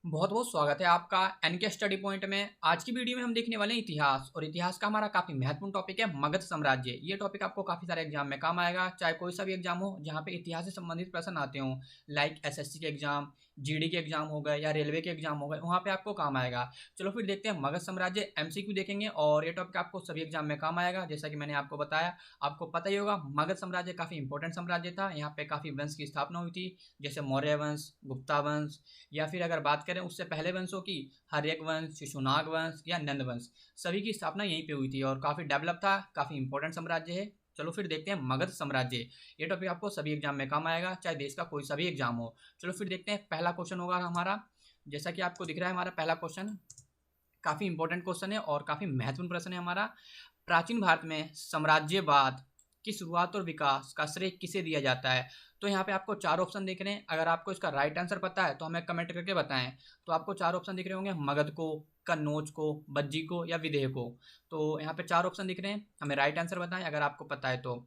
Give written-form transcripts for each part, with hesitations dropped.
बहुत बहुत स्वागत है आपका एनके स्टडी पॉइंट में। आज की वीडियो में हम देखने वाले हैं इतिहास, और इतिहास का हमारा काफी महत्वपूर्ण टॉपिक है मगध साम्राज्य। ये टॉपिक आपको काफी सारे एग्जाम में काम आएगा, चाहे कोई सा भी एग्जाम हो जहाँ पे इतिहास से संबंधित प्रश्न आते हो, लाइक एसएससी के एग्जाम, जीडी के एग्जाम हो गए या रेलवे के एग्जाम हो गए, वहाँ पे आपको काम आएगा। चलो फिर देखते हैं मगध साम्राज्य, एमसीक्यू देखेंगे और ये टॉपिक आपको सभी एग्जाम में काम आएगा। जैसा कि मैंने आपको बताया, आपको पता ही होगा मगध साम्राज्य काफी इंपॉर्टेंट साम्राज्य था। यहाँ पे काफी वंश की स्थापना हुई थी, जैसे मौर्य वंश, गुप्ता वंश, या फिर अगर बात करें उससे पहले वंशों की, हर्यक वंश, शिशुनाग वंश या नंद वंश, सभी की स्थापना यहीं पे हुई थी और काफी डेवलप था, काफी इंपॉर्टेंट साम्राज्य है। चलो फिर देखते हैं मगध साम्राज्य। ये टॉपिक आपको सभी एग्जाम में काम आएगा, चाहे देश का कोई सा भी एग्जाम हो। चलो फिर देखते हैं, पहला क्वेश्चन होगा हमारा, जैसा कि आपको दिख रहा है हमारा पहला क्वेश्चन काफी इंपॉर्टेंट क्वेश्चन है और काफी महत्वपूर्ण प्रश्न है हमारा। प्राचीन भारत में साम्राज्यवाद की शुरुआत और विकास का श्रेय किसे दिया जाता है? तो यहाँ पे आपको चार ऑप्शन दिख रहे हैं। अगर आपको इसका राइट आंसर पता है तो हमें कमेंट करके बताएं। तो आपको चार ऑप्शन दिख रहे होंगे, मगध को, कन्नौज को, बज्जी को या विदेह को। तो यहाँ पे चार ऑप्शन दिख रहे हैं, हमें राइट आंसर बताएं अगर आपको पता है तो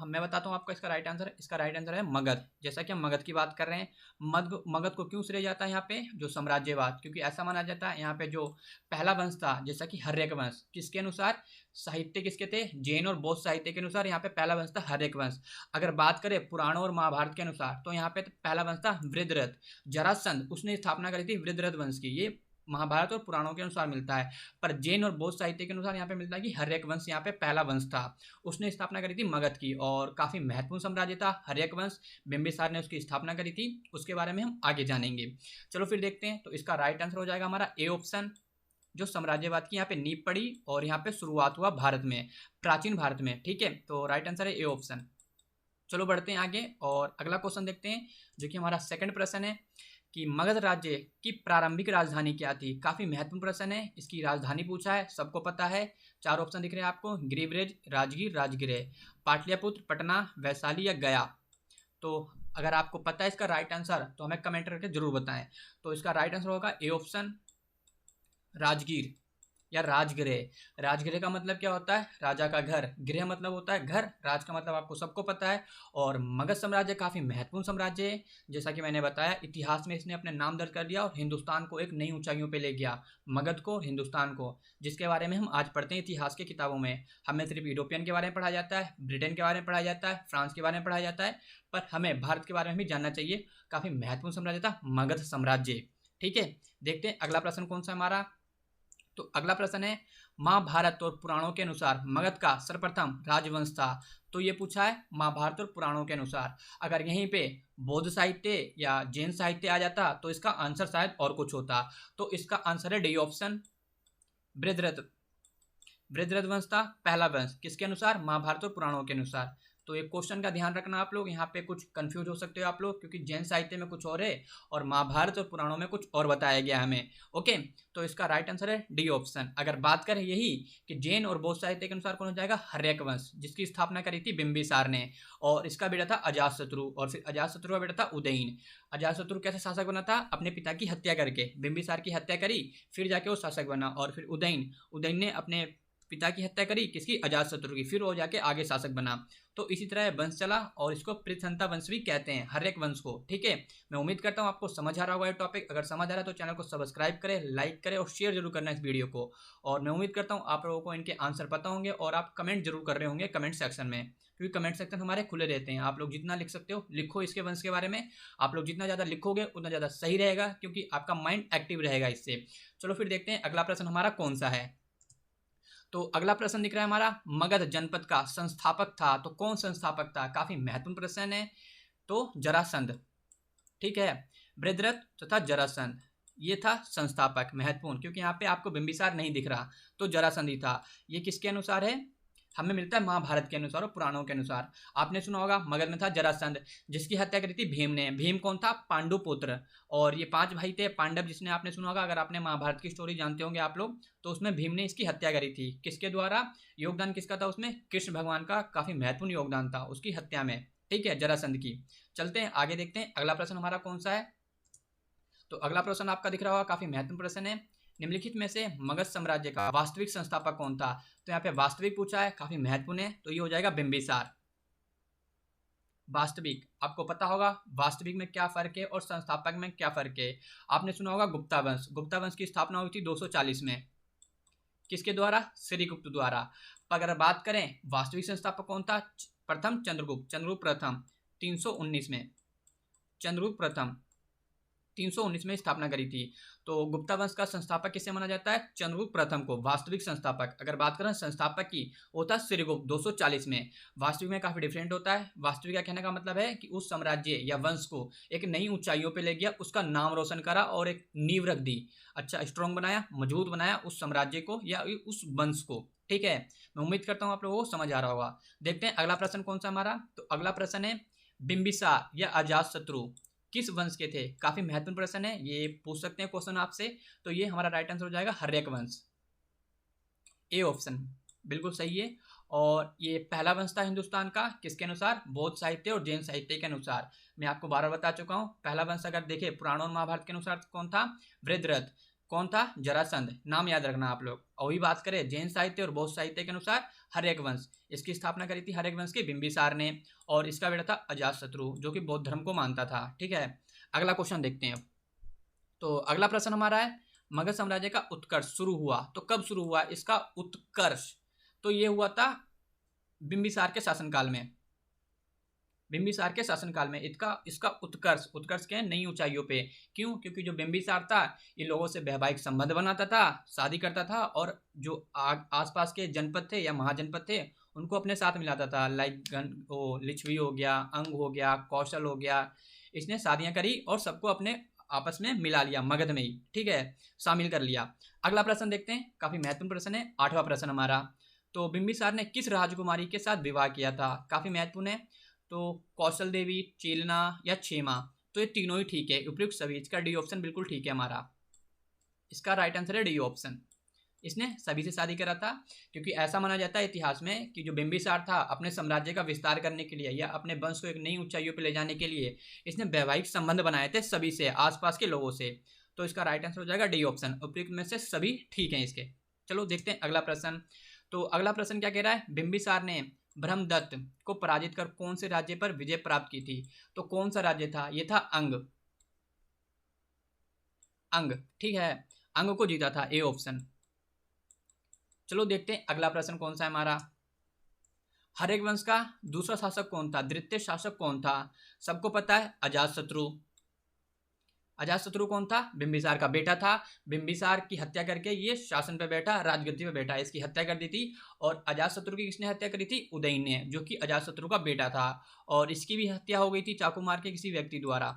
मैं बताता हूँ आपको इसका राइट आंसर। इसका राइट आंसर है मगध। जैसा कि हम मगध की बात कर रहे हैं, मगध को क्यों श्रेय जाता है यहाँ पे, जो साम्राज्यवाद, क्योंकि ऐसा माना जाता है यहाँ पे जो पहला वंश था, जैसा कि हर्यक वंश, किसके अनुसार, साहित्य किसके थे, जैन और बौद्ध साहित्य के अनुसार यहाँ पे पहला वंश था हर्यक वंश। अगर बात करें पुराणों और महाभारत के अनुसार तो यहाँ पे पहला वंश था वृद्धरथ। जरासंध उसने स्थापना करी थी वृद्धरथ वंश की। ये महाभारत और पुराणों के अनुसार मिलता है, पर जैन और बौद्ध साहित्य के अनुसार यहाँ पे मिलता है कि हर्यक वंश यहाँ पे पहला वंश था। उसने स्थापना करी थी मगध की और काफी महत्वपूर्ण साम्राज्य था हर्यक वंश। बिंबिसार ने उसकी स्थापना करी थी, उसके बारे में हम आगे जानेंगे। चलो फिर देखते हैं, तो इसका राइट आंसर हो जाएगा हमारा ए ऑप्शन, जो साम्राज्यवाद की यहाँ पे नींव पड़ी और यहाँ पे शुरुआत हुआ भारत में, प्राचीन भारत में। ठीक है, तो राइट आंसर है ए ऑप्शन। चलो बढ़ते हैं आगे और अगला क्वेश्चन देखते हैं, जो कि हमारा सेकंड प्रश्न है कि मगध राज्य की प्रारंभिक राजधानी क्या थी। काफी महत्वपूर्ण प्रश्न है, इसकी राजधानी पूछा है, सबको पता है। चार ऑप्शन दिख रहे हैं आपको, गिरिब्रज, राजगीर, राजगिरह, पाटलिपुत्र, पटना, वैशाली या गया। तो अगर आपको पता है इसका राइट आंसर तो हमें कमेंट करके जरूर बताएं। तो इसका राइट आंसर होगा ए ऑप्शन, राजगीर या राजगृह। राजगृह का मतलब क्या होता है, राजा का घर, गृह मतलब होता है घर, राज का मतलब आपको सबको पता है। और मगध साम्राज्य काफी महत्वपूर्ण साम्राज्य है, जैसा कि मैंने बताया इतिहास में इसने अपने नाम दर्ज कर दिया और हिंदुस्तान को एक नई ऊंचाइयों पे ले गया, मगध को, हिंदुस्तान को, जिसके बारे में हम आज पढ़ते हैं इतिहास की किताबों में। हमें सिर्फ यूरोपियन के बारे में पढ़ा जाता है, ब्रिटेन के बारे में पढ़ाया जाता है, फ्रांस के बारे में पढ़ाया जाता है, पर हमें भारत के बारे में भी जानना चाहिए। काफी महत्वपूर्ण साम्राज्य था मगध साम्राज्य। ठीक है, देखते हैं अगला प्रश्न कौन सा हमारा। तो अगला प्रश्न है, महाभारत और पुराणों के अनुसार मगध का सर्वप्रथम राजवंश था। तो ये पूछा है महाभारत और पुराणों के अनुसार। अगर यहीं पे बौद्ध साहित्य या जैन साहित्य आ जाता तो इसका आंसर शायद और कुछ होता। तो इसका आंसर है डी ऑप्शन, बृहद्रथ। बृहद्रथ वंश था पहला वंश, किसके अनुसार, महाभारत और पुराणों के अनुसार। तो एक क्वेश्चन का ध्यान रखना आप लोग, यहाँ पे कुछ कंफ्यूज हो सकते हो आप लोग, क्योंकि जैन साहित्य में कुछ और है और महाभारत और पुराणों में कुछ और बताया गया हमें। ओके, तो इसका राइट आंसर है डी ऑप्शन। अगर बात करें यही कि जैन और बौद्ध साहित्य के अनुसार कौन हो जाएगा, हर्यक वंश, जिसकी स्थापना करी थी बिंबिसार ने, और इसका बेटा था अजातशत्रु, और फिर अजातशत्रु का बेटा था उदयन। अजातशत्रु कैसे शासक बना था, अपने पिता की हत्या करके, बिंबिसार की हत्या करी, फिर जाके वो शासक बना। और फिर उदयन ने अपने पिता की हत्या करी, किसकी, अजातशत्रु की, फिर वो जाके आगे शासक बना। तो इसी तरह वंश चला और इसको पृथ्वंता वंश भी कहते हैं, हर्यक वंश को। ठीक है, मैं उम्मीद करता हूँ आपको समझ आ रहा होगा ये टॉपिक। अगर समझ आ रहा है तो चैनल को सब्सक्राइब करें, लाइक करें और शेयर जरूर करना इस वीडियो को। और मैं उम्मीद करता हूँ आप लोगों को इनके आंसर पता होंगे और आप कमेंट जरूर कर रहे होंगे कमेंट सेक्शन में, क्योंकि कमेंट सेक्शन हमारे खुले रहते हैं। आप लोग जितना लिख सकते हो लिखो इसके वंश के बारे में। आप लोग जितना ज़्यादा लिखोगे उतना ज़्यादा सही रहेगा, क्योंकि आपका माइंड एक्टिव रहेगा इससे। चलो फिर देखते हैं अगला प्रश्न हमारा कौन सा है। तो अगला प्रश्न दिख रहा है हमारा, मगध जनपद का संस्थापक था। तो कौन संस्थापक था, काफी महत्वपूर्ण प्रश्न है। तो जरासंध। ठीक है, बृहद्रथ तथा जरासंध ये था संस्थापक, महत्वपूर्ण, क्योंकि यहाँ पे आपको बिंबिसार नहीं दिख रहा, तो जरासंध ही था। ये किसके अनुसार है, हमें मिलता है महाभारत के अनुसार और पुराणों के अनुसार। आपने सुना होगा मगध में था जरासंध, जिसकी हत्या करी थी भीम ने। भीम कौन था, पांडु पुत्र। और ये 5 भाई थे पांडव, जिसने आपने सुना होगा, अगर आपने महाभारत की स्टोरी जानते होंगे आप लोग, तो उसमें भीम ने इसकी हत्या करी थी। किसके द्वारा, योगदान किसका था उसमें, कृष्ण भगवान का काफी महत्वपूर्ण योगदान था उसकी हत्या में। ठीक है, जरासंध की। चलते हैं आगे, देखते हैं अगला प्रश्न हमारा कौन सा है। तो अगला प्रश्न आपका दिख रहा होगा, काफी महत्वपूर्ण प्रश्न है। निम्नलिखित में से मगध साम्राज्य का वास्तविक संस्थापक कौन था। तो यहाँ पे वास्तविक पूछा है, काफी महत्वपूर्ण है, तो ये हो जाएगा बिंबिसार। वास्तविक, आपको पता होगा वास्तविक में क्या फर्क है और संस्थापक में क्या फर्क है। आपने सुना होगा गुप्ता वंश, गुप्ता वंश की स्थापना हुई थी 240 में, किसके द्वारा? श्रीगुप्त द्वारा। अगर बात करें वास्तविक संस्थापक कौन था? प्रथम चंद्रगुप्त, चंद्रगुप्त प्रथम 319 में, चंद्रगुप्त प्रथम 319 में स्थापना करी थी। तो गुप्ता वंश का संस्थापक किसे माना जाता है? चंद्रगुप्त प्रथम को वास्तविक संस्थापक। अगर बात करें संस्थापक की, होता है श्रीगुप्त 240 में। वास्तविक में काफी डिफरेंट होता है। वास्तविक का कहने का मतलब है कि उस साम्राज्य या वंश को एक नई ऊंचाइयों पे ले गया, उसका नाम रोशन करा और एक नींव रख दी, अच्छा स्ट्रॉन्ग बनाया, मजबूत बनाया उस साम्राज्य को या उस वंश को। ठीक है, मैं उम्मीद करता हूँ आप लोगों को समझ आ रहा होगा। देखते हैं अगला प्रश्न कौन सा हमारा। तो अगला प्रश्न है बिंबिसार या अजातशत्रु किस वंश के थे? काफी महत्वपूर्ण प्रश्न है, ये पूछ सकते हैं क्वेश्चन आपसे। तो ये हमारा राइट आंसर हो जाएगा हर्यक वंश, ए ऑप्शन बिल्कुल सही है। और ये पहला वंश था हिंदुस्तान का, किसके अनुसार? बौद्ध साहित्य और जैन साहित्य के अनुसार। मैं आपको 12 बता चुका हूँ। पहला वंश अगर देखें पुराणों और महाभारत के अनुसार कौन था? वृद्धरथ। कौन था? जरासंध, नाम याद रखना आप लोग। और वही बात करें जैन साहित्य और बौद्ध साहित्य के अनुसार हर्यक वंश, इसकी स्थापना करी थी हर्यक वंश की बिंबिसार ने, और इसका बेटा था अजातशत्रु जो कि बौद्ध धर्म को मानता था। ठीक है, अगला क्वेश्चन देखते हैं अब। तो अगला प्रश्न हमारा है मगध साम्राज्य का उत्कर्ष शुरू हुआ तो कब शुरू हुआ? इसका उत्कर्ष तो ये हुआ था बिंबिसार के शासनकाल में, बिंबिसार के शासनकाल में इसका उत्कर्ष, उत्कर्ष के नई ऊंचाइयों पे। क्यों? क्योंकि जो बिंबिसार था ये लोगों से वैवाहिक संबंध बनाता था, शादी करता था, और जो आसपास के जनपद थे या महाजनपद थे उनको अपने साथ मिलाता था। लाइक लिच्छवी हो गया, अंग हो गया, कौशल हो गया, इसने शादियां करी और सबको अपने आपस में मिला लिया मगध में ही। ठीक है, शामिल कर लिया। अगला प्रश्न देखते हैं, काफी महत्वपूर्ण प्रश्न है, 8वां प्रश्न हमारा। तो बिंबिसार ने किस राजकुमारी के साथ विवाह किया था? काफी महत्वपूर्ण है। तो कौशल देवी, चेलना या क्षेमा, तो ये तीनों ही ठीक है, उपयुक्त सभी। इसका डी ऑप्शन बिल्कुल ठीक है हमारा, इसका राइट आंसर है डी ऑप्शन। इसने सभी से शादी करा था, क्योंकि ऐसा माना जाता है इतिहास में कि जो बिंबिसार था अपने साम्राज्य का विस्तार करने के लिए या अपने वंश को एक नई ऊंचाइयों पर ले जाने के लिए इसने वैवाहिक संबंध बनाए थे सभी से, आसपास के लोगों से। तो इसका राइट आंसर हो जाएगा डी ऑप्शन, उपयुक्त में से सभी ठीक हैं इसके। चलो देखते हैं अगला प्रश्न। तो अगला प्रश्न क्या कह रहा है? बिंबिसार ने ब्रह्मदत्त को पराजित कर कौन से राज्य पर विजय प्राप्त की थी? तो कौन सा राज्य था? यह था अंग, अंग। ठीक है, अंग को जीता था, ए ऑप्शन। चलो देखते हैं अगला प्रश्न कौन सा है हमारा। हर्यक वंश का दूसरा शासक कौन था? द्वितीय शासक कौन था? सबको पता है, अजातशत्रु। अजातशत्रु कौन था? बिंबिसार का बेटा था। बिंबिसार की हत्या करके ये शासन पे बैठा, राजगद्दी पे बैठा, इसकी हत्या कर दी थी। और अजातशत्रु की किसने हत्या करी थी? उदयन ने, जो कि अजातशत्रु का बेटा था। और इसकी भी हत्या हो गई थी चाकू मार के किसी व्यक्ति द्वारा।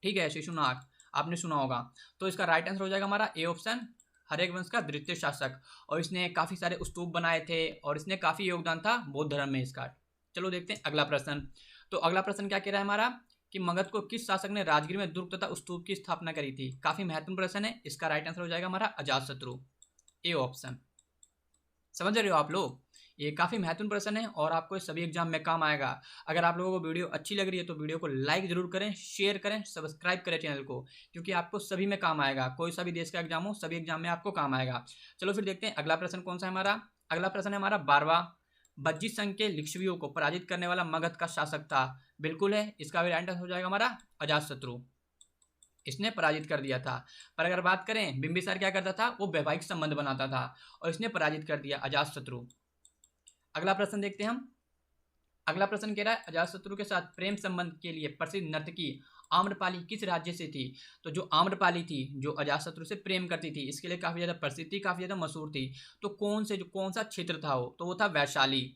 ठीक है, शिशुनाग, आपने सुना होगा। तो इसका राइट आंसर हो जाएगा हमारा ए ऑप्शन, हर्यक वंश का द्वितीय शासक। और इसने काफी सारे स्तूप बनाए थे और इसने काफी योगदान था बौद्ध धर्म में इसका। चलो देखते हैं अगला प्रश्न। तो अगला प्रश्न क्या कह रहा है हमारा कि मगध को किस शासक ने राजगीर में दुर्ग तथा स्तूप की स्थापना करी थी? काफी महत्वपूर्ण प्रश्न है, इसका राइट आंसर हो जाएगा हमारा अजातशत्रु, ए ऑप्शन। समझ रहे हो आप लोग? ये काफी महत्वपूर्ण प्रश्न है और आपको सभी एग्जाम में काम आएगा। अगर आप लोगों को वीडियो अच्छी लग रही है तो वीडियो को लाइक जरूर करें, शेयर करें, सब्सक्राइब करें चैनल को, क्योंकि आपको सभी में काम आएगा। कोई सा भी देश का एग्जाम हो, सभी एग्जाम में आपको काम आएगा। चलो फिर देखते हैं अगला प्रश्न कौन सा है हमारा। अगला प्रश्न है हमारा 12वां। बज्जी संघ के लिच्छवियों को पराजित करने वाला मगध का शासक था? बिल्कुल है, इसका भी राइट आंसर हो जाएगा हमारा अजातशत्रु, इसने पराजित कर दिया था। पर अगर बात करें बिंबिसार क्या करता था? वो वैवाहिक संबंध बनाता था और इसने पराजित कर दिया अजातशत्रु। अगला प्रश्न देखते हैं हम। अगला प्रश्न कह रहा है अजातशत्रु के साथ प्रेम संबंध के लिए प्रसिद्ध नर्तकी आम्रपाली किस राज्य से थी? तो जो आम्रपाली थी, जो अजातशत्रु से प्रेम करती थी, इसके लिए काफी ज्यादा प्रसिद्ध थी, काफी ज्यादा मशहूर थी। तो कौन सा क्षेत्र था वो? तो वो था वैशाली।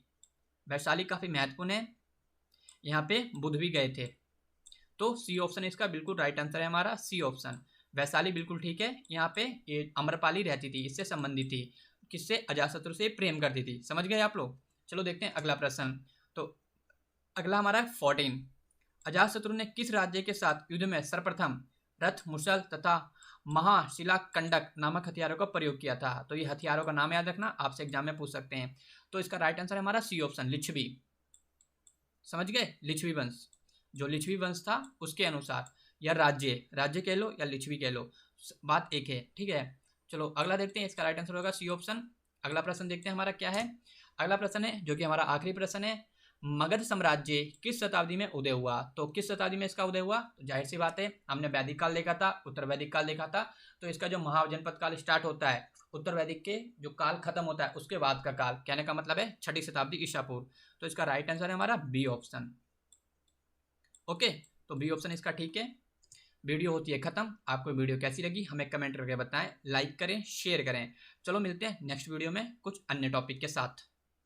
वैशाली काफी महत्वपूर्ण है, यहाँ पे बुद्ध भी गए थे। तो सी ऑप्शन इसका बिल्कुल राइट आंसर है हमारा, सी ऑप्शन, वैशाली बिल्कुल ठीक है। यहाँ पे ये आम्रपाली रहती थी, इससे संबंधित थी, किससे? अजातशत्रु से प्रेम करती थी। समझ गए आप लोग? चलो देखते हैं अगला प्रश्न। तो अगला हमारा 14। अजातशत्रु ने किस राज्य के साथ युद्ध में सर्वप्रथम रथ, मुसल तथा महाशिलाकंडक नामक हथियारों का प्रयोग किया था? तो ये हथियारों का नाम याद रखना, आपसे एग्जाम में पूछ सकते हैं। तो इसका राइट आंसर है हमारा सी ऑप्शन, लिच्छवी। समझ गए? लिच्छवी वंश, जो लिच्छवी वंश था उसके अनुसार, या राज्य कह लो या लिच्छवी कह लो, बात एक है। ठीक है, चलो अगला देखते हैं, इसका राइट आंसर होगा सी ऑप्शन। अगला प्रश्न देखते हैं हमारा क्या है। अगला प्रश्न है जो कि हमारा आखिरी प्रश्न है, मगध साम्राज्य किस शताब्दी में उदय हुआ? तो किस शताब्दी में इसका उदय हुआ? तो जाहिर सी बात है, हमने वैदिक काल देखा था, उत्तर वैदिक काल देखा था, तो इसका जो महाजनपद काल स्टार्ट होता है, उत्तर वैदिक के जो काल खत्म होता है उसके बाद का काल, कहने का मतलब है 6ठी शताब्दी ईसा पूर्व। तो इसका राइट आंसर है हमारा बी ऑप्शन। ओके, तो बी ऑप्शन इसका ठीक है। वीडियो होती है खत्म। आपको वीडियो कैसी लगी हमें कमेंट करके बताएं, लाइक करें, शेयर करें। चलो मिलते हैं नेक्स्ट वीडियो में कुछ अन्य टॉपिक के साथ।